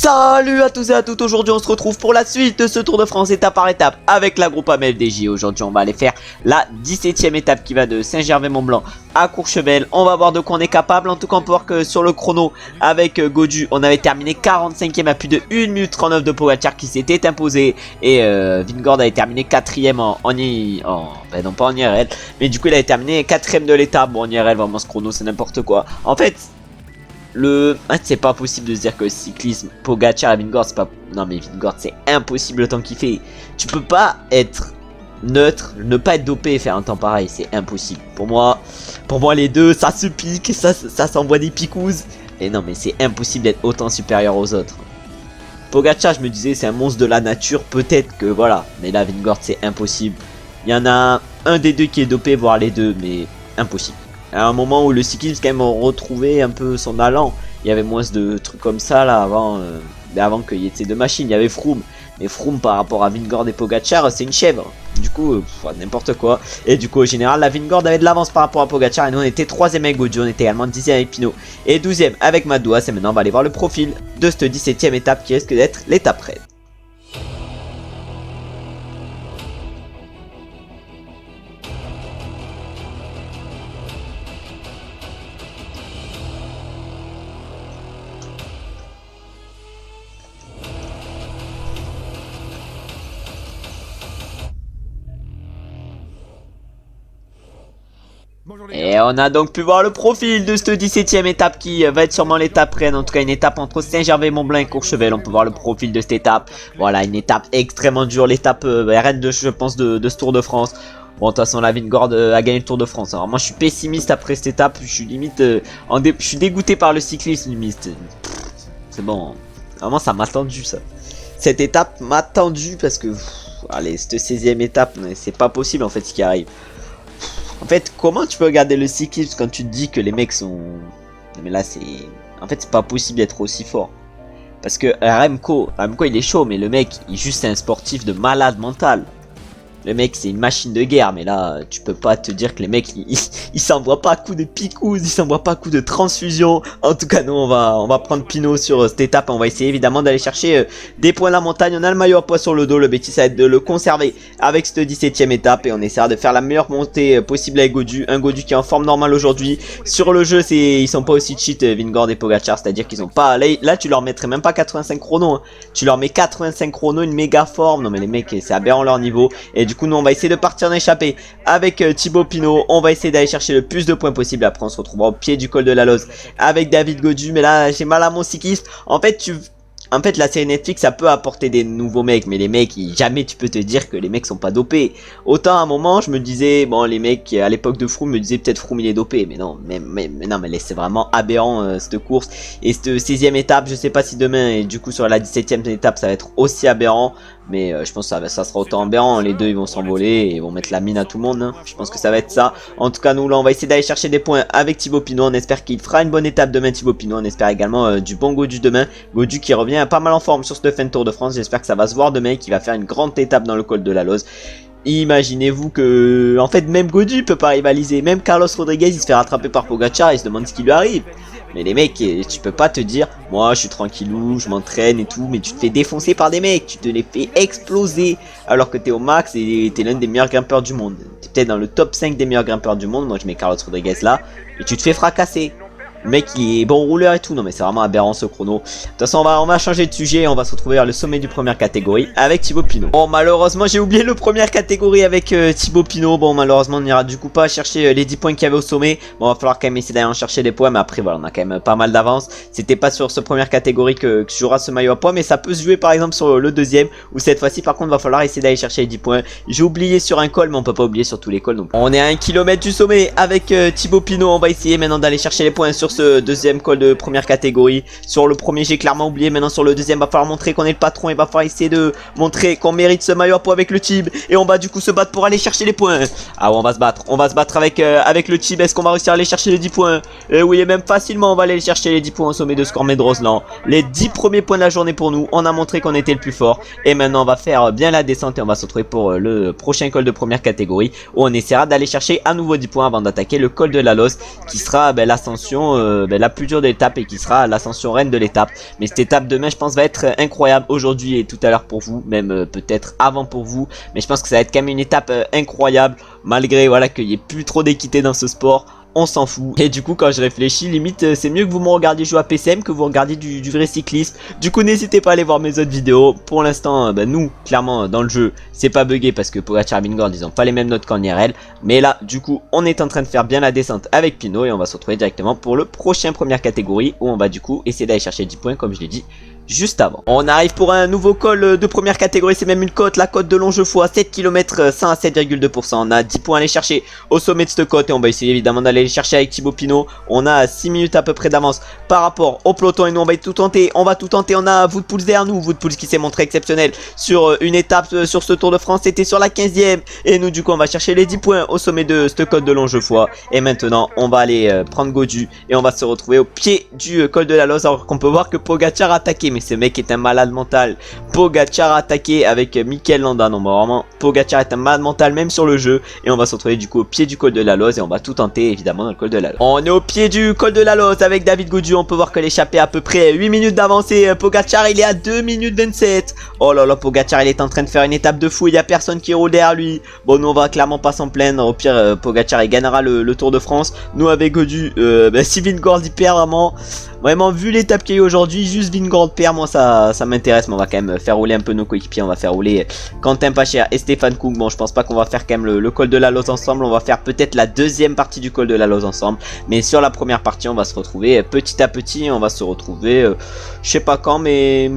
Salut à tous et à toutes, aujourd'hui on se retrouve pour la suite de ce Tour de France étape par étape avec la groupe AMFDJ. Aujourd'hui on va aller faire la 17ème étape qui va de Saint-Gervais-Mont-Blanc à Courchevel. On va voir de quoi on est capable. En tout cas on peut voir que sur le chrono avec Gaudu on avait terminé 45ème à plus de 1 minute 39 de Pogacar qui s'était imposé. Et Vingegaard avait terminé 4ème non pas en IRL, mais du coup il avait terminé 4ème de l'étape. Bon en IRL vraiment ce chrono c'est n'importe quoi. En fait c'est pas possible de se dire que le cyclisme Pogacar et Vingegaard c'est pas... Non mais Vingegaard c'est impossible le temps qu'il fait. Tu peux pas être neutre, ne pas être dopé et faire un temps pareil, c'est impossible. Pour moi les deux ça se pique, ça s'envoie des picouses. Et non mais c'est impossible d'être autant supérieur aux autres. Pogacar je me disais c'est un monstre de la nature, peut-être que voilà. Mais là Vingegaard c'est impossible. Il y en a un des deux qui est dopé, voire les deux, mais impossible. À un moment où le cyclisme quand même retrouvait un peu son allant. Il y avait moins de trucs comme ça là avant qu'il y ait ces deux machines. Il y avait Froome, mais Froome par rapport à Vingegaard et Pogacar c'est une chèvre. Du coup n'importe quoi. Et du coup au général la Vingegaard avait de l'avance par rapport à Pogacar. Et nous on était 3ème avec Gaudu, on était également 10ème avec Pinot et 12ème avec Madouas. Et maintenant on va aller voir le profil de cette 17ème étape qui risque d'être l'étape raide. Et on a donc pu voir le profil de cette 17ème étape qui va être sûrement l'étape reine. En tout cas une étape entre Saint-Gervais-Mont-Blanc et Courchevel. On peut voir le profil de cette étape. Voilà une étape extrêmement dure. L'étape reine de, je pense de ce Tour de France. Bon de toute façon la Vingegaard a gagné le Tour de France. Alors moi je suis pessimiste après cette étape. Je suis limite je suis dégoûté par le cyclisme limite. C'est bon. Vraiment ça m'a tendu ça. Cette étape m'a tendu parce que allez cette 16ème étape c'est pas possible en fait ce qui arrive. En fait, comment tu peux regarder le cyclisme quand tu te dis que les mecs sont... Mais là, c'est... En fait, c'est pas possible d'être aussi fort. Parce que Remco il est chaud, mais le mec, il est juste un sportif de malade mental. Le mec, c'est une machine de guerre, mais là, tu peux pas te dire que les mecs, ils s'envoient pas à coups de picouse, ils s'envoient pas à coups de transfusion. En tout cas, nous, on va prendre Pinot sur cette étape. On va essayer évidemment d'aller chercher des points à la montagne. On a le maillot à poids sur le dos. Le but, ça va être de le conserver avec cette 17ème étape. Et on essaiera de faire la meilleure montée possible avec Gaudu. Un Gaudu qui est en forme normale aujourd'hui. Sur le jeu, ils sont pas aussi cheat, Vingegaard et Pogacar. C'est-à-dire qu'ils ont pas... Là, tu leur mettrais même pas 85 chronos. Hein. Tu leur mets 85 chronos, une méga forme. Non, mais les mecs, c'est aberrant leur niveau. Et du coup, nous, on va essayer de partir en échappée avec Thibaut Pinot. On va essayer d'aller chercher le plus de points possible. Après, on se retrouvera au pied du col de la Loze avec David Gaudu. Mais là, j'ai mal à mon cyclisme. En fait, la série Netflix, ça peut apporter des nouveaux mecs. Mais les mecs, jamais tu peux te dire que les mecs sont pas dopés. Autant à un moment, je me disais, bon, les mecs, à l'époque de Froome, me disaient peut-être Froome il est dopé. Mais non, mais c'est vraiment aberrant cette course. Et cette 16ème étape, je sais pas si demain, et du coup sur la 17ème étape, ça va être aussi aberrant. Mais je pense que ça sera autant aberrant. Les deux, ils vont s'envoler et ils vont mettre la mine à tout le monde. Hein. Je pense que ça va être ça. En tout cas, nous, là, on va essayer d'aller chercher des points avec Thibaut Pinot. On espère qu'il fera une bonne étape demain, Thibaut Pinot. On espère également du bon Gaudu demain. Gaudu qui revient pas mal en forme sur cette fin de Tour de France. J'espère que ça va se voir demain, qu'il va faire une grande étape dans le col de la Loze. Imaginez-vous que, en fait, même Gaudu peut pas rivaliser. Même Carlos Rodriguez, il se fait rattraper par Pogacar. Il se demande ce qui lui arrive. Mais les mecs, tu peux pas te dire, moi je suis tranquillou, je m'entraîne et tout, mais tu te fais défoncer par des mecs, tu te les fais exploser alors que t'es au max et t'es l'un des meilleurs grimpeurs du monde. T'es peut-être dans le top 5 des meilleurs grimpeurs du monde, moi je mets Carlos Rodriguez là, et tu te fais fracasser. Le mec il est bon rouleur et tout, non mais c'est vraiment aberrant ce chrono. De toute façon on va changer de sujet, on va se retrouver vers le sommet du première catégorie avec Thibaut Pinot. Bon malheureusement j'ai oublié le première catégorie avec Thibaut Pinot. Bon malheureusement on n'ira du coup pas chercher les 10 points qu'il y avait au sommet. Bon va falloir quand même essayer d'aller en chercher des points, mais après voilà on a quand même pas mal d'avance. C'était pas sur ce première catégorie que jouera ce maillot à poids, mais ça peut se jouer par exemple sur le deuxième, où cette fois-ci par contre va falloir essayer d'aller chercher les 10 points. J'ai oublié sur un col, mais on peut pas oublier sur tous les cols. Donc on est à 1 km du sommet avec Thibaut Pinot. On va essayer maintenant d'aller chercher les points sur ce deuxième col de première catégorie. Sur le premier j'ai clairement oublié, maintenant sur le deuxième va falloir montrer qu'on est le patron, il va falloir essayer de montrer qu'on mérite ce maillot à poids avec le Tib. Et on va du coup se battre pour aller chercher les points. Ah ouais, on va se battre avec le Tib. Est-ce qu'on va réussir à aller chercher les 10 points? Et oui, et même facilement on va aller chercher les 10 points au sommet de Scormet de Roseland. Les 10 premiers points de la journée pour nous, on a montré qu'on était le plus fort. Et maintenant on va faire bien la descente et on va se retrouver pour le prochain col de première catégorie, où on essaiera d'aller chercher à nouveau 10 points avant d'attaquer le col de la Loze, qui sera l'ascension la plus dure de l'étape et qui sera l'ascension reine de l'étape. Mais cette étape demain je pense va être incroyable aujourd'hui et tout à l'heure pour vous, même peut-être avant pour vous. Mais je pense que ça va être quand même une étape incroyable malgré voilà qu'il n'y ait plus trop d'équité dans ce sport. On s'en fout. Et du coup quand je réfléchis, limite c'est mieux que vous me regardiez jouer à PCM que vous regardiez du vrai cyclisme. Du coup n'hésitez pas à aller voir mes autres vidéos. Pour l'instant nous clairement dans le jeu c'est pas bugué parce que Pogacar et Vingegaard ils ont pas les mêmes notes qu'en IRL. Mais là du coup on est en train de faire bien la descente avec Pinot et on va se retrouver directement pour le prochain première catégorie où on va du coup essayer d'aller chercher 10 points comme je l'ai dit juste avant. On arrive pour un nouveau col de première catégorie, c'est même une côte, la côte de Longefoy, 7 km 100 à 7,2%. On a 10 points à aller chercher au sommet de cette côte et on va essayer évidemment d'aller les chercher avec Thibaut Pinot. On a 6 minutes à peu près d'avance par rapport au peloton et nous on va tout tenter, on a Wout Poels derrière nous, Wout Poels qui s'est montré exceptionnel sur une étape sur ce Tour de France, c'était sur la 15e et nous du coup on va chercher les 10 points au sommet de cette côte de Longefoy et maintenant on va aller prendre Gaudu et on va se retrouver au pied du col de la Loze alors qu'on peut voir que Pogacar a attaqué. Mais ce mec est un malade mental. Pogacar a attaqué avec Mikel Landa. Non, mais vraiment, Pogacar est un malade mental même sur le jeu. Et on va se retrouver du coup au pied du col de la Loze. Et on va tout tenter évidemment dans le col de la Loze. On est au pied du col de la Loze avec David Gaudu. On peut voir que l'échappée a à peu près 8 minutes d'avancée. Pogacar il est à 2 minutes 27. Oh là là, Pogacar il est en train de faire une étape de fou. Il n'y a personne qui roule derrière lui. Bon, nous on va clairement pas s'en plaindre. Au pire, Pogacar il gagnera le Tour de France. Nous avec Gaudu, si Vingegaard il perd vraiment vu l'étape qu'il y a eu aujourd'hui, juste Vingegaard perd, moi ça m'intéresse. Mais on va quand même faire rouler un peu nos coéquipiers. On va faire rouler Quentin Pacher et Stéphane Koog. Bon, je pense pas qu'on va faire quand même le col de la Loze ensemble. On va faire peut-être la deuxième partie du col de la Loze ensemble. Mais sur la première partie on va se retrouver petit à petit. On va se retrouver je sais pas quand, mais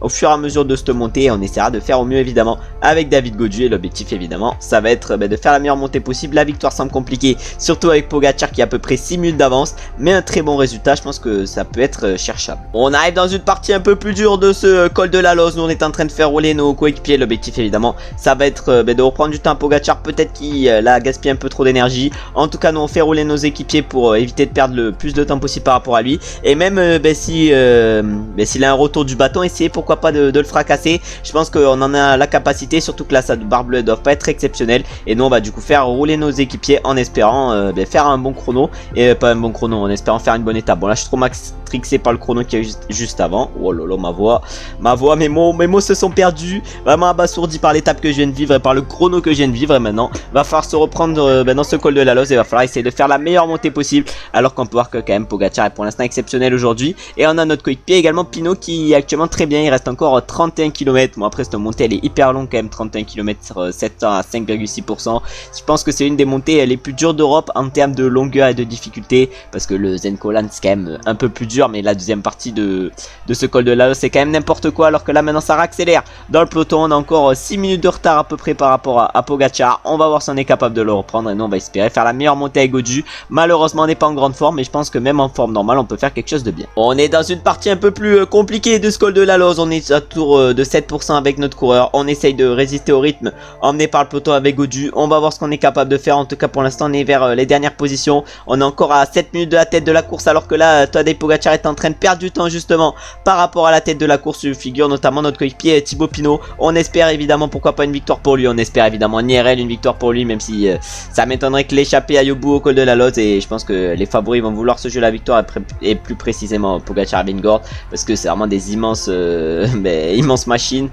au fur et à mesure de cette montée, on essaiera de faire au mieux évidemment avec David Gaudu. Et l'objectif évidemment ça va être de faire la meilleure montée possible. La victoire semble compliquée, surtout avec Pogacar qui a à peu près 6 minutes d'avance. Mais un très bon résultat, je pense que ça peut être cherchable. On arrive dans une partie un peu plus dure de ce col de la Loze. Nous on est en train de faire rouler nos coéquipiers. L'objectif évidemment ça va être de reprendre du temps à Pogacar. Peut-être qu'il a gaspillé un peu trop d'énergie. En tout cas nous on fait rouler nos équipiers pour éviter de perdre le plus de temps possible par rapport à lui. Et même s'il a un retour du bâton, essayer pourquoi pas de le fracasser. Je pense qu'on en a la capacité, surtout que là sa barre bleue doit pas être exceptionnelle. Et nous on va du coup faire rouler nos équipiers en espérant faire un bon chrono. Et pas un bon chrono, en espérant faire une bonne étape. Bon là je suis trop matrixé par le chrono qu'il y a eu juste avant. Oh lolo, ma voix, mes mots se sont perdus. Vraiment abasourdi par l'étape que je viens de vivre et par le chrono que je viens de vivre. Et maintenant va falloir se reprendre dans ce col de la Loze. Et va falloir essayer de faire la meilleure montée possible. Alors qu'on peut voir que quand même Pogacar est pour l'instant exceptionnel aujourd'hui. Et on a notre coéquipier également Pinot qui est actuellement très bien. Il reste encore 31 km. Bon après cette montée elle est hyper longue quand même, 31 km 700 à 5,6%. Je pense que c'est une des montées les plus dures d'Europe en termes de longueur et de difficulté, parce que le Zencolan c'est quand même un peu plus dur, mais la deuxième partie de ce col de la Loze c'est quand même n'importe quoi, alors que là maintenant ça réaccélère dans le peloton. On a encore 6 minutes de retard à peu près par rapport à Pogacar. On va voir si on est capable de le reprendre et nous on va espérer faire la meilleure montée avec Gaudu. Malheureusement on n'est pas en grande forme, mais je pense que même en forme normale on peut faire quelque chose de bien. On est dans une partie un peu plus compliquée de ce col de la Loze. On est à tour de 7% avec notre coureur. On essaye de résister au rythme emmené par le peloton avec Gaudu. On va voir ce qu'on est capable de faire. En tout cas pour l'instant on est vers les dernières positions. On est encore à 7 minutes de la tête de la course, alors que là Tadej Pogacar est en train de perdre du temps justement par rapport à la tête de la course. Figure notamment notre coéquipier Thibaut Pinot. On espère évidemment pourquoi pas une victoire pour lui. On espère évidemment en IRL une victoire pour lui, même si ça m'étonnerait que l'échappée aille au bout au col de la Loze. Et je pense que les favoris vont vouloir se jouer la victoire, et plus précisément Pogacar et Vingegaard, parce que c'est vraiment des immenses immenses machines.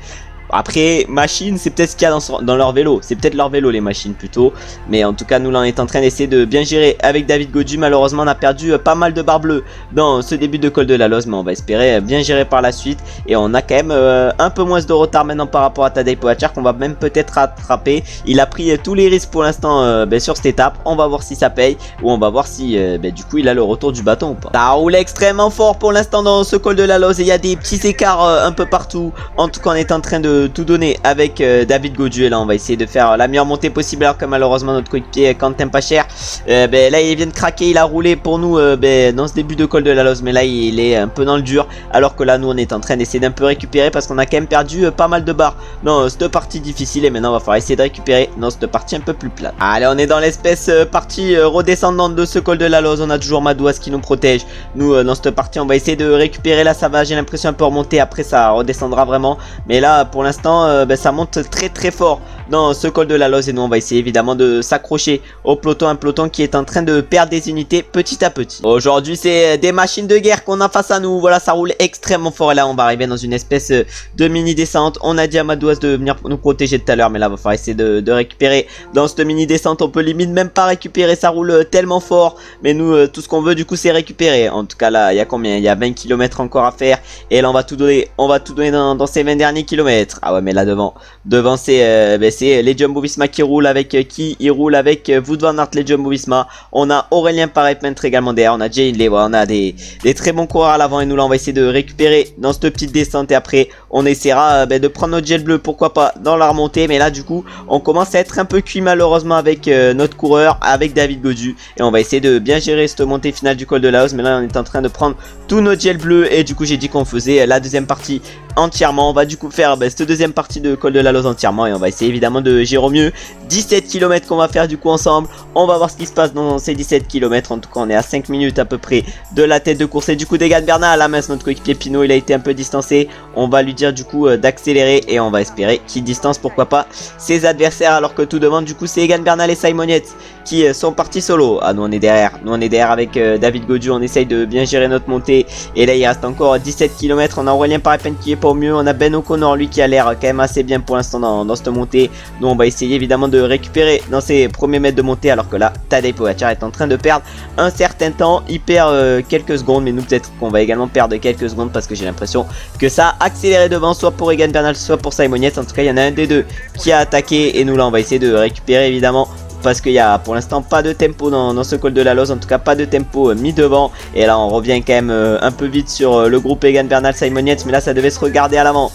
Après, machine, c'est peut-être ce qu'il y a dans leur vélo. C'est peut-être leur vélo, les machines, plutôt. Mais en tout cas, nous, là, on est en train d'essayer de bien gérer avec David Gaudu. Malheureusement, on a perdu pas mal de barres bleues dans ce début de col de la Loze. Mais on va espérer bien gérer par la suite. Et on a quand même un peu moins de retard maintenant par rapport à Tadej Pogacar, qu'on va même peut-être rattraper. Il a pris tous les risques pour l'instant sur cette étape. On va voir si ça paye, ou on va voir si du coup, il a le retour du bâton ou pas. Ça roule extrêmement fort pour l'instant dans ce col de la Loze. Et il y a des petits écarts un peu partout. En tout cas, on est en train de tout donner avec David Gaudu. Et là on va essayer de faire la meilleure montée possible, alors que malheureusement notre coéquipier Quentin Pacher là il vient de craquer. Il a roulé pour nous dans ce début de col de la Loze, mais là il est un peu dans le dur, alors que là nous on est en train d'essayer d'un peu récupérer, parce qu'on a quand même perdu pas mal de barres dans cette partie difficile. Et maintenant on va falloir essayer de récupérer dans cette partie un peu plus plate. Allez, on est dans l'espèce partie redescendante de ce col de la Loze. On a toujours Madouas qui nous protège. Nous dans cette partie on va essayer de récupérer. Là ça va, j'ai l'impression, un peu remonter. Après ça redescendra vraiment, mais là pour l'instant ça monte très très fort dans ce col de la Loze et nous on va essayer évidemment de s'accrocher au peloton, un peloton qui est en train de perdre des unités petit à petit. Aujourd'hui c'est des machines de guerre qu'on a face à nous, voilà ça roule extrêmement fort et là on va arriver dans une espèce de mini descente. On a dit à Madouas de venir nous protéger tout à l'heure mais là va falloir essayer de récupérer dans cette mini descente. On peut limite même pas récupérer, ça roule tellement fort, mais nous tout ce qu'on veut du coup c'est récupérer. En tout cas là il y a combien, il y a 20 km encore à faire et là on va tout donner dans ces 20 derniers kilomètres. Ah ouais mais là devant c'est les Jumbo Visma qui roulent avec qui il roule avec Wout van Aert, les Jumbo Visma. On a Aurélien Paré-Pentre également derrière, on a Jay Hindley, voilà, on a des très bons coureurs à l'avant et nous là on va essayer de récupérer dans cette petite descente et après on essaiera de prendre notre gel bleu, pourquoi pas dans la remontée, mais là du coup on commence à être un peu cuit malheureusement avec notre coureur, avec David Gaudu, et on va essayer de bien gérer cette montée finale du col de la Loze, mais là on est en train de prendre tout notre gel bleu et du coup j'ai dit qu'on faisait la deuxième partie entièrement. On va du coup faire cette deuxième partie de col de la Loze entièrement et on va essayer évidemment de gérer au mieux 17 km qu'on va faire du coup ensemble. On va voir ce qui se passe dans ces 17 km. En tout cas on est à 5 minutes à peu près de la tête de course et du coup Egan Bernal à la mince, notre coéquipier Pinot il a été un peu distancé. On va lui dire du coup d'accélérer et on va espérer qu'il distance pourquoi pas ses adversaires, alors que tout devant du coup c'est Egan Bernal et Simon Yates qui sont partis solo. Ah nous on est derrière avec David Gaudu, on essaye de bien gérer notre montée et là il reste encore 17 km. On a Aurélien Paré-Pentre qui est pas au mieux, on a Ben O'Connor lui qui a l'air quand même assez bien pour l'instant dans cette montée. Nous on va essayer évidemment de récupérer dans ses premiers mètres de montée, alors que là Tadej Pogacar est en train de perdre un certain temps, il perd quelques secondes, mais nous peut-être qu'on va également perdre quelques secondes parce que j'ai l'impression que ça a accéléré devant, soit pour Egan Bernal soit pour Simon Yates. En tout cas il y en a un des deux qui a attaqué et nous là on va essayer de récupérer évidemment, parce qu'il y a pour l'instant pas de tempo dans ce col de la Loze, en tout cas pas de tempo mis devant, et là on revient quand même un peu vite sur le groupe Egan Bernal Simon Yates, mais là ça devait se regarder à l'avant,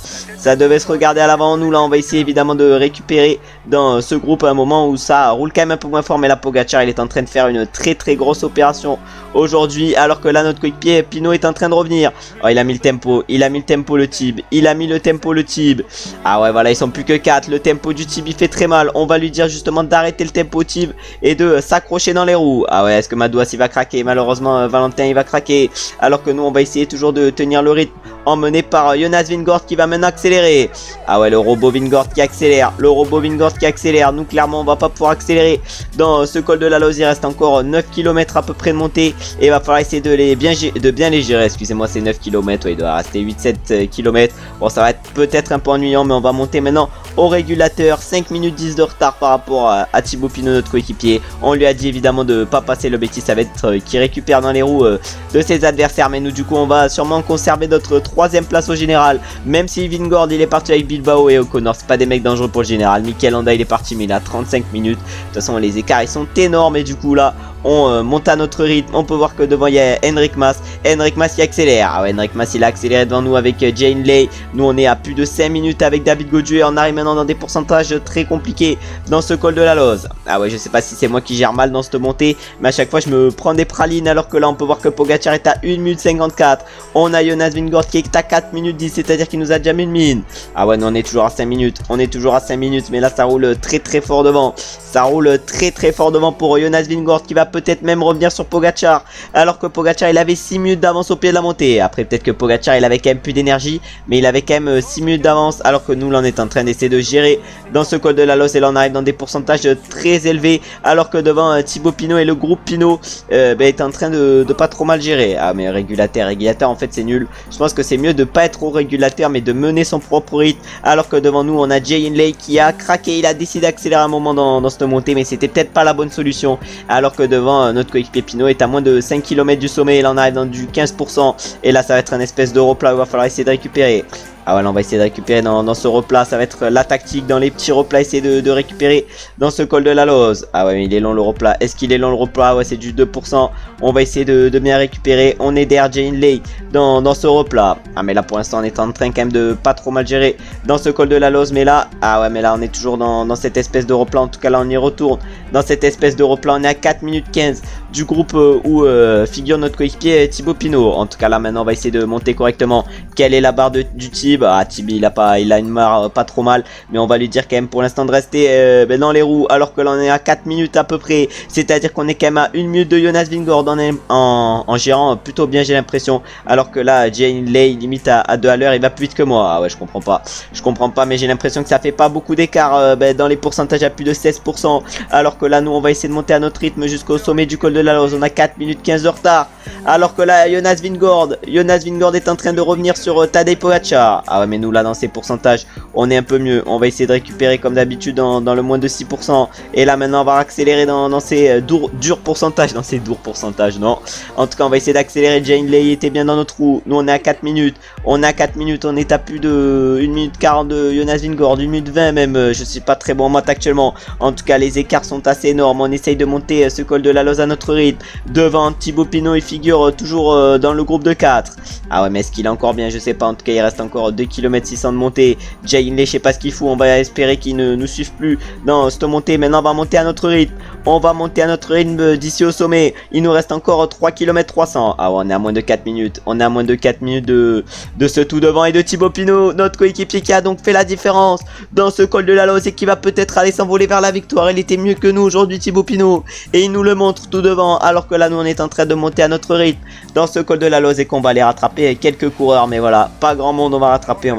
nous là on va essayer évidemment de récupérer dans ce groupe à un moment où ça roule quand même un peu moins fort, mais là Pogacar il est en train de faire une très grosse opération aujourd'hui, alors que là notre coéquipier Pinot est en train de revenir. Oh, il a mis le tempo le Tib, ah ouais voilà ils sont plus que 4, le tempo du Tib il fait très mal, on va lui dire justement d'arrêter le tempo Tib et de s'accrocher dans les roues. Ah ouais, est-ce que Madouas il va craquer? Malheureusement Valentin il va craquer, alors que nous on va essayer toujours de tenir le rythme, emmené par Jonas Vingegaard qui va maintenant accélérer. Ah ouais, le robot Vingegaard qui accélère, nous clairement on va pas pouvoir accélérer dans ce col de la Loze. Il reste encore 9 km à peu près de montée et il va falloir essayer de bien les gérer. Excusez-moi, c'est 9 km, ouais, il doit rester 8-7 km. Bon, ça va être peut-être un peu ennuyant, mais on va monter maintenant au régulateur. 5 minutes 10 de retard par rapport à Thibaut Pinot, notre coéquipier. On lui a dit évidemment de pas passer le bêtise, ça va être qui récupère dans les roues de ses adversaires, mais nous du coup on va sûrement conserver notre 3ème place au général, même si Vingegaard il est parti avec Bilbao et O'Connor, c'est pas des mecs dangereux pour le général. Mikel Landa il est parti mais il a 35 minutes, de toute façon les écarts ils sont énormes et du coup là on monte à notre rythme. On peut voir que devant il y a Henrik Mas qui accélère. Ah ouais, Henrik Mas il a accéléré devant nous avec Jay Hindley. Nous on est à plus de 5 minutes avec David Gaudu et on arrive maintenant dans des pourcentages très compliqués dans ce col de la Loze. Ah ouais, je sais pas si c'est moi qui gère mal dans cette montée, mais à chaque fois je me prends des pralines, alors que là on peut voir que Pogacar est à 1 minute 54. On a Jonas Vingegaard qui est à 4 minutes 10, c'est à dire qu'il nous a déjà mis une mine. Ah ouais, nous on est toujours à 5 minutes, mais là ça roule très fort devant. Pour Jonas Vingegaard qui va peut-être même revenir sur Pogacar, alors que Pogacar il avait 6 minutes d'avance au pied de la montée. Après peut-être que Pogacar il avait quand même plus d'énergie, mais il avait quand même 6 minutes d'avance, alors que nous là on est en train d'essayer de gérer dans ce col de la Loze et là on arrive dans des pourcentages très élevés, alors que devant Thibaut Pinot et le groupe Pinot est en train de pas trop mal gérer. Ah mais régulateur en fait c'est nul. Je pense que c'est mieux de pas être au régulateur mais de mener son propre rythme, alors que devant nous on a Jay Hindley qui a craqué, il a décidé d'accélérer un moment dans cette montée, mais c'était peut-être pas la bonne solution, alors que devant notre coéquipier Pinot est à moins de 5 km du sommet et là on arrive dans du 15% et là ça va être un espèce de replat où il va falloir essayer de récupérer. Ah ouais, là on va essayer de récupérer dans ce replat, ça va être la tactique dans les petits replats, essayer de récupérer dans ce col de la Loze. Ah ouais, mais il est long le replat, est-ce qu'il est long le replat? Ouais, c'est du 2%, on va essayer de bien récupérer. On est derrière Jay Hindley dans ce replat. Ah mais là pour l'instant on est en train quand même de pas trop mal gérer dans ce col de la Loze, mais là, ah ouais, mais là on est toujours dans cette espèce de replat, en tout cas là on y retourne dans cette espèce de replat. On est à 4 minutes 15 du groupe où figure notre coéquipier Thibaut Pinot. En tout cas là maintenant on va essayer de monter correctement. Quelle est la barre du Thib? Ah Thib il a une barre pas trop mal, mais on va lui dire quand même pour l'instant de rester dans les roues, alors que là on est à 4 minutes à peu près, c'est à dire qu'on est quand même à 1 minute de Jonas Vingegaard en gérant plutôt bien, j'ai l'impression, alors que là Jane Lay limite à 2 à l'heure, il va plus vite que moi. Ah ouais, je comprends pas, mais j'ai l'impression que ça fait pas beaucoup d'écart dans les pourcentages, à plus de 16%, alors que là nous on va essayer de monter à notre rythme jusqu'au sommet du col de la Loze. On a 4 minutes 15 de retard, alors que là Jonas Vingegaard est en train de revenir sur Tadej Pogacar. Ah ouais, mais nous là dans ces pourcentages on est un peu mieux, on va essayer de récupérer comme d'habitude dans le moins de 6%, et là maintenant on va accélérer dans ces durs pourcentages, non, en tout cas on va essayer d'accélérer. Jane Lay était bien dans notre roue, nous on est à 4 minutes, on est à plus de 1 minute 40 de Jonas Vingegaard, 1 minute 20 même, je suis pas très bon en maths actuellement, en tout cas les écarts sont assez énormes. On essaye de monter ce col de la Loze à notre rythme, devant Thibaut Pinot, il figure toujours dans le groupe de 4. Ah ouais, mais est-ce qu'il est encore bien? Je sais pas, en tout cas il reste encore 2 km 600 de montée. Jane Lay, je sais pas ce qu'il fout, on va espérer qu'il ne nous suive plus dans cette montée. Maintenant on va monter à notre rythme, d'ici au sommet. Il nous reste encore 3 km 300. Ah ouais, on est à moins de 4 minutes, de ce tout devant et de Thibaut Pinot, notre coéquipier, qui a donc fait la différence dans ce col de la Loze et qui va peut-être aller s'envoler vers la victoire. Il était mieux que nous aujourd'hui, Thibaut Pinot, et il nous le montre tout devant, alors que là nous on est en train de monter à notre rythme dans ce col de la Loze et qu'on va aller rattraper quelques coureurs, mais voilà, pas grand monde. On va rattraper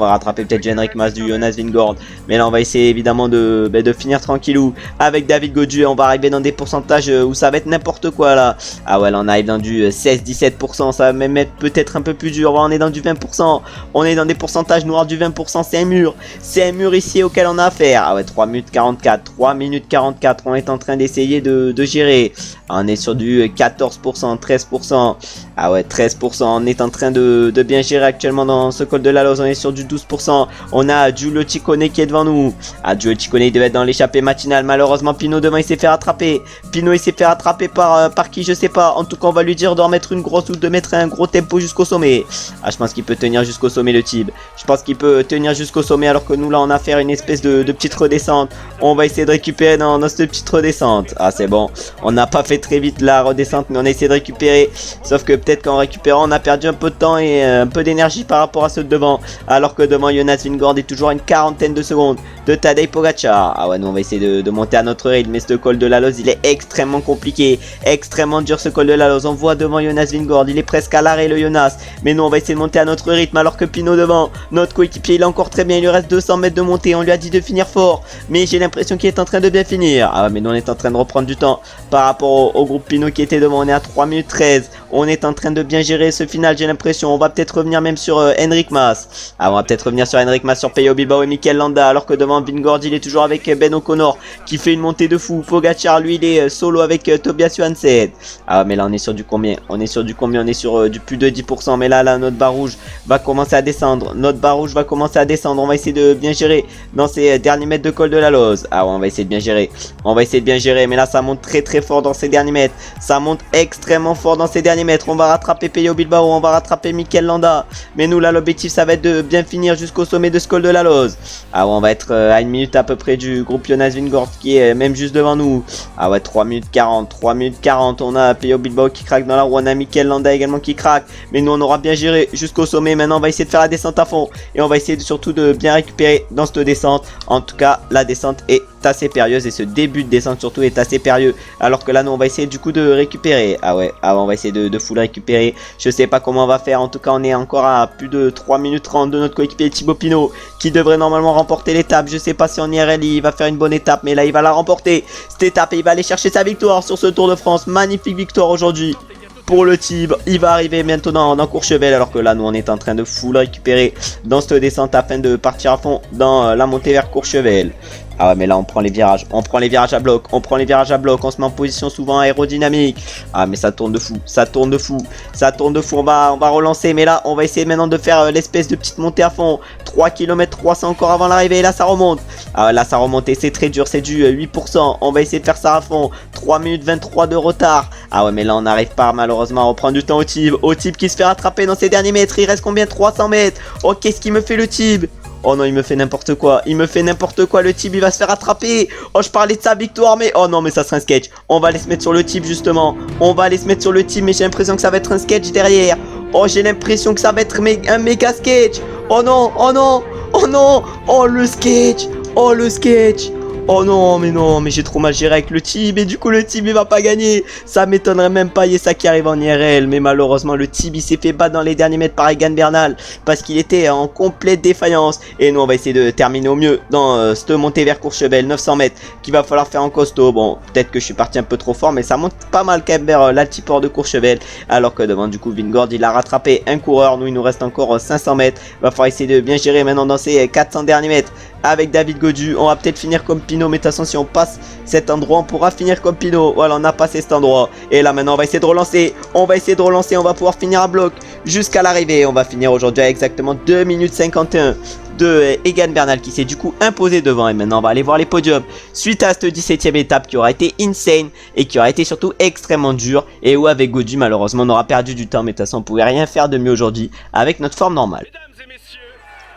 peut-être Henrik Mas du Jonas Vingegaard, mais là on va essayer évidemment de finir tranquillou avec David Gaudu. On va arriver dans des pourcentages où ça va être n'importe quoi là. Ah ouais, là on arrive dans du 16-17%, ça va même être peut-être un peu plus dur. On est dans du 20%, on est dans des pourcentages noirs du 20%, c'est un mur ici auquel on a affaire. Ah ouais, 3 minutes 44, on est en train d'essayer de gérer. On est sur du 14%, 13%. Ah ouais, 13%, on est en train de bien gérer actuellement dans ce col de la Loze. On est sur du 12%. On a Giulio Ciccone qui est devant nous. Ah, Giulio Ciccone, il devait être dans l'échappée matinale. Malheureusement, Pinot devant, il s'est fait rattraper. Par qui, je sais pas. En tout cas, on va lui dire de remettre une grosse ou de mettre un gros tempo jusqu'au sommet. Ah, je pense qu'il peut tenir jusqu'au sommet, le Thib. Je pense qu'il peut tenir jusqu'au sommet, alors que nous, là, on a fait une espèce de petite redescente. On va essayer de récupérer dans cette petite redescente. Ah, c'est bon. On n'a pas fait très vite la redescente, mais on a essayé de récupérer. Sauf que peut-être qu'en récupérant, on a perdu un peu de temps et un peu d'énergie par rapport à ceux de devant. Alors que devant, Jonas Vingegaard est toujours à une quarantaine de secondes de Tadej Pogacar. Ah ouais, nous on va essayer de monter à notre rythme, mais ce col de la Loze, il est extrêmement compliqué, extrêmement dur ce col de la Loze. On voit devant Jonas Vingegaard, il est presque à l'arrêt le Jonas. Mais nous on va essayer de monter à notre rythme, alors que Pinot devant, notre coéquipier, il est encore très bien. Il lui reste 200 mètres de montée, on lui a dit de finir fort, mais j'ai l'impression qu'il est en train de bien finir. Ah ouais, mais nous on est en train de reprendre du temps par rapport au groupe Pinot qui était devant. On est à 3 minutes 13. On est en train de bien gérer ce final, j'ai l'impression. On va peut-être revenir même sur Henrik Mas. Ah, on va peut-être revenir sur Henrik Mas, sur Pello Bilbao et Mikel Landa, alors que devant Vingegaard, il est toujours avec Ben O'Connor qui fait une montée de fou. Pogacar, lui, il est solo avec Tobias Johansson. Ah, mais là, on est sur du combien? On est sur du plus de 10%. Mais là, notre barre rouge va commencer à descendre. On va essayer de bien gérer dans ces derniers mètres de col de la Loze. Ah, ouais, on va essayer de bien gérer. Mais là, ça monte très très fort dans ces derniers mètres. Ça monte extrêmement fort dans ces derniers mètres. On va rattraper Pello Bilbao, on va rattraper Mikel Landa. Mais nous, là, l'objectif, ça va être de bien finir jusqu'au sommet de ce col de la Loze. Ah ouais, on va être à une minute à peu près du groupe Jonas Vingegaard qui est même juste devant nous. Ah ouais, 3 minutes 40. On a Pello Bilbao qui craque dans la roue. On a Mikel Landa également qui craque. Mais nous, on aura bien géré jusqu'au sommet. Maintenant, on va essayer de faire la descente à fond. Et on va essayer surtout de bien récupérer dans cette descente. En tout cas, la descente est assez périlleuse et ce début de descente surtout est assez périlleux, alors que là nous on va essayer du coup de récupérer. Ah ouais, on va essayer de full récupérer. Je sais pas comment on va faire, en tout cas on est encore à plus de 3 minutes 30 de notre coéquipier Thibaut Pinot qui devrait normalement remporter l'étape. Je sais pas si en IRL il va faire une bonne étape, mais là il va la remporter cette étape et il va aller chercher sa victoire sur ce Tour de France. Magnifique victoire aujourd'hui pour le Thib. Il va arriver maintenant dans Courchevel, alors que là nous on est en train de full récupérer dans cette descente afin de partir à fond dans la montée vers Courchevel. Ah ouais, mais là on prend les virages à bloc, on se met en position souvent aérodynamique. Ah mais ça tourne de fou, on va relancer, mais là on va essayer maintenant de faire l'espèce de petite montée à fond. 3 km 300 encore avant l'arrivée, et là ça remonte. Ah là ça remonte et c'est très dur, c'est du 8%, on va essayer de faire ça à fond. 3 minutes 23 de retard. Ah ouais, mais là on n'arrive pas malheureusement à reprendre du temps au Thib qui se fait rattraper dans ces derniers mètres. Il reste combien? 300 mètres. Oh, qu'est-ce qu'il me fait le Thib? Oh non, il me fait n'importe quoi. Il me fait n'importe quoi. Le type, il va se faire attraper. Oh, je parlais de sa victoire, mais... Oh non, mais ça sera un sketch. On va aller se mettre sur le type, justement. On va aller se mettre sur le type, mais j'ai l'impression que ça va être un sketch derrière. Oh, j'ai l'impression que ça va être un méga sketch. Oh non, oh non, oh non. Oh, le sketch. Oh, le sketch. Oh non, mais j'ai trop mal géré avec le Tib et du coup le Tib il va pas gagner. Ça m'étonnerait même pas, il y a ça qui arrive en IRL. Mais malheureusement le Tib il s'est fait battre dans les derniers mètres par Egan Bernal parce qu'il était en complète défaillance. Et nous on va essayer de terminer au mieux dans cette montée vers Courchevel, 900 mètres qu'il va falloir faire en costaud. Bon, peut-être que je suis parti un peu trop fort mais ça monte pas mal quand même vers l'altiport de Courchevel. Alors que devant du coup Vingord il a rattrapé un coureur. Nous il nous reste encore 500 mètres. Va falloir essayer de bien gérer maintenant dans ces 400 derniers mètres. Avec David Gaudu, on va peut-être finir comme Pinot, mais de toute façon si on passe cet endroit on pourra finir comme Pinot. Voilà, on a passé cet endroit. Et là maintenant on va essayer de relancer. On va pouvoir finir à bloc jusqu'à l'arrivée. On va finir aujourd'hui à exactement 2 minutes 51 de Egan Bernal qui s'est du coup imposé devant. Et maintenant on va aller voir les podiums suite à cette 17ème étape qui aura été insane et qui aura été surtout extrêmement dure. Et où avec Gaudu malheureusement on aura perdu du temps, mais de toute façon on pouvait rien faire de mieux aujourd'hui avec notre forme normale. Mesdames et messieurs,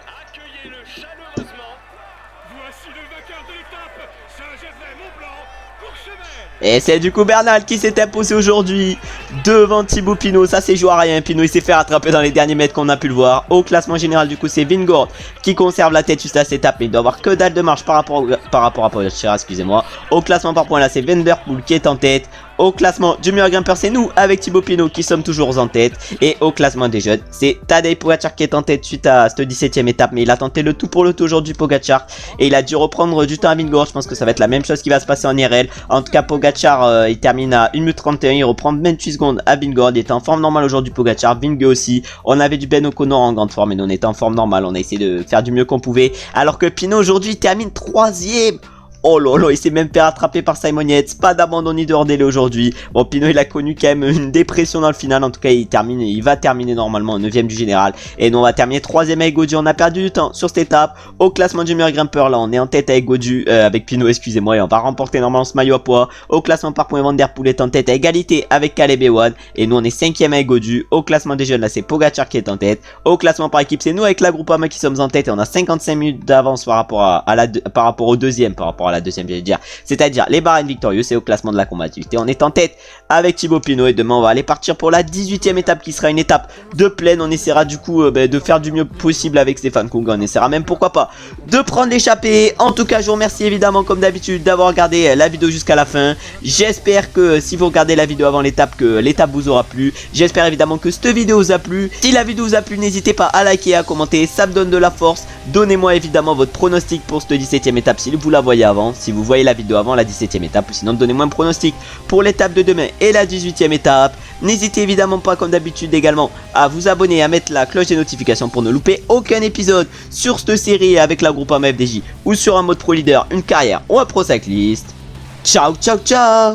accueillez-le chaleureusement. Voici le vainqueur de l'étape, Saint-Gervais-Mont-Blanc, Courchevel. Et c'est du coup Bernal qui s'est imposé aujourd'hui devant Thibaut Pinot. Ça c'est joué à rien. Pinot il s'est fait rattraper dans les derniers mètres qu'on a pu le voir. Au classement général du coup c'est Vingord qui conserve la tête juste à cette étape. Mais il doit avoir que dalle de marche par rapport à Pogačar, excusez-moi. Au classement par points là c'est Van Der Poel qui est en tête. Au classement du meilleur grimpeur c'est nous avec Thibaut Pinot qui sommes toujours en tête. Et au classement des jeunes c'est Tadej Pogačar qui est en tête suite à cette 17ème étape. Mais il a tenté le tout pour le tout aujourd'hui Pogačar. Et il a dû reprendre du temps à Vingord. Je pense que ça va être la même chose qui va se passer en IRL. En tout cas Pogačar il termine à 1 minute 31. Il reprend 28 secondes à Vingord. Il est en forme normale aujourd'hui Pogačar. Vingegaard aussi. On avait du Ben O'Connor en grande forme. Mais nous on était en forme normale. On a essayé de faire du mieux qu'on pouvait. Alors que Pinot aujourd'hui termine 3ème. Oh là là, il s'est même fait rattraper par Simon Yates. Pas d'abandon ni de hors délai aujourd'hui. Bon, Pinot il a connu quand même une dépression dans le final. En tout cas, il va terminer normalement au 9ème du général. Et nous on va terminer 3ème avec Gaudu. On a perdu du temps sur cette étape. Au classement du meilleur grimpeur, là on est en tête avec Gaudu, avec Pinot, excusez-moi. Et on va remporter normalement ce maillot à poids. Au classement par points, Van Der Poel est en tête à égalité avec Caleb Ewan. Et nous on est 5ème avec Gaudu. Au classement des jeunes, là c'est Pogačar qui est en tête. Au classement par équipe, c'est nous avec la Groupama qui sommes en tête. Et on a 55 minutes d'avance par rapport au deuxième, j'allais dire. C'est-à-dire les Bahrain Victorious. Et au classement de la combativité, on est en tête avec Thibaut Pinot. Et demain on va aller partir pour la 18ème étape qui sera une étape de plaine. On essaiera du coup de faire du mieux possible avec Stéphane Kung. On essaiera même pourquoi pas de prendre l'échappée. En tout cas je vous remercie évidemment comme d'habitude d'avoir regardé la vidéo jusqu'à la fin. J'espère que si vous regardez la vidéo avant l'étape, que l'étape vous aura plu. J'espère évidemment que cette vidéo vous a plu. Si la vidéo vous a plu, n'hésitez pas à liker, à commenter, ça me donne de la force. Donnez-moi évidemment votre pronostic pour cette 17ème étape si vous la voyez avant, si vous voyez la vidéo avant la 17ème étape, ou sinon donnez-moi un pronostic pour l'étape de demain et la 18ème étape. N'hésitez évidemment pas comme d'habitude également à vous abonner, à mettre la cloche des notifications pour ne louper aucun épisode sur cette série avec la Groupama FDJ ou sur un mode pro leader, une carrière ou un pro cycliste. Ciao ciao ciao.